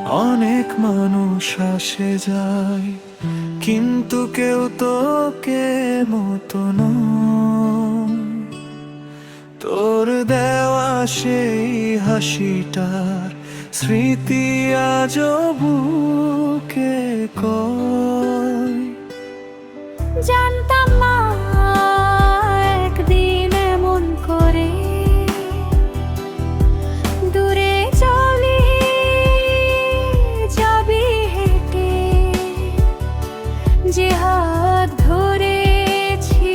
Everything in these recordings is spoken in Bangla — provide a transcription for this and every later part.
অনেক মানুষ আসে যায়, কিন্তু কেউ তোকে মতো নয়। তোর দেওয়া সেই হাসিটার স্মৃতি আজও বুকে কয়। জানতাম না একদিন এমন করে দূরে চলে যাবি হেঁটে, যে হাত ধরেছিলাম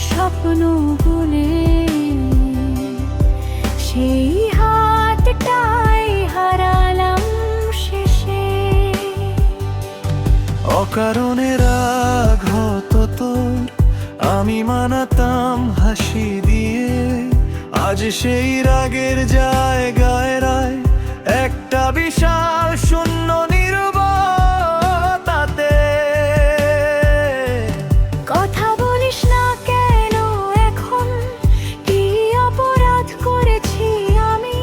স্বপ্নগুলো, সেই হাতটাই হারালাম শেষে। অকারণে রাগ হতো তোর, আমি মানাতাম হাসি দিয়ে। আজ সেই রাগের জায়গায় রায় একটা বিশাল শূন্য নীরবতাতে। কথা বলিস না কেন এখন, কি অপরাধ করেছি আমি?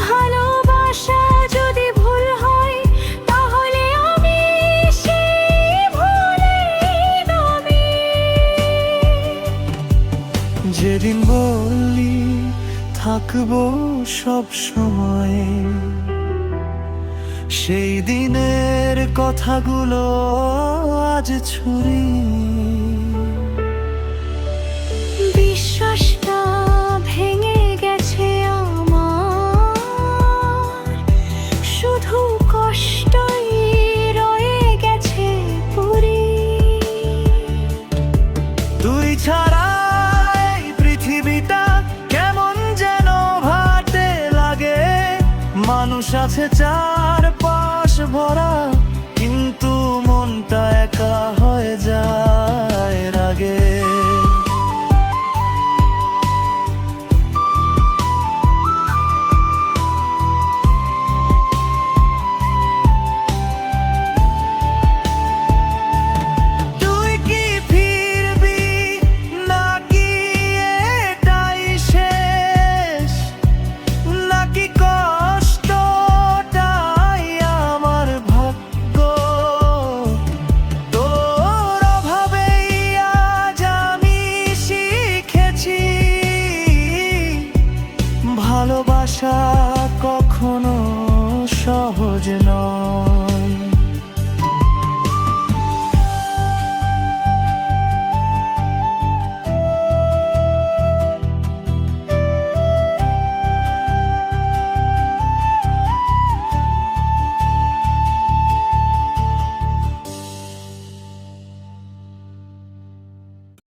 ভালোবাসা যদি ভুল হয় তাহলে আমি সেই ভুলেই নবি। যেদিন বললি থাকবো সব সময়, সেই দিনের কথাগুলো আজ ছুরি। বিশ্বাসটা ভেঙে গেছে আমার, শুধু কষ্টই রয়ে গেছে পুরি। তুই ছাড়া এই পৃথিবীটা কেমন যেন ভাটে লাগে। মানুষ আছে চারপাশ ভরা, কিন্তু মনটা একা হয়ে যায় রাগে। তুই কি ফিরবি নাকি এটাই শেষ, নাকি কষ্টটাই আমার ভাগ্য? তোর অভাবেই আজ আমি শিখেছি ভালোবাসা কখনো সহজ নয়।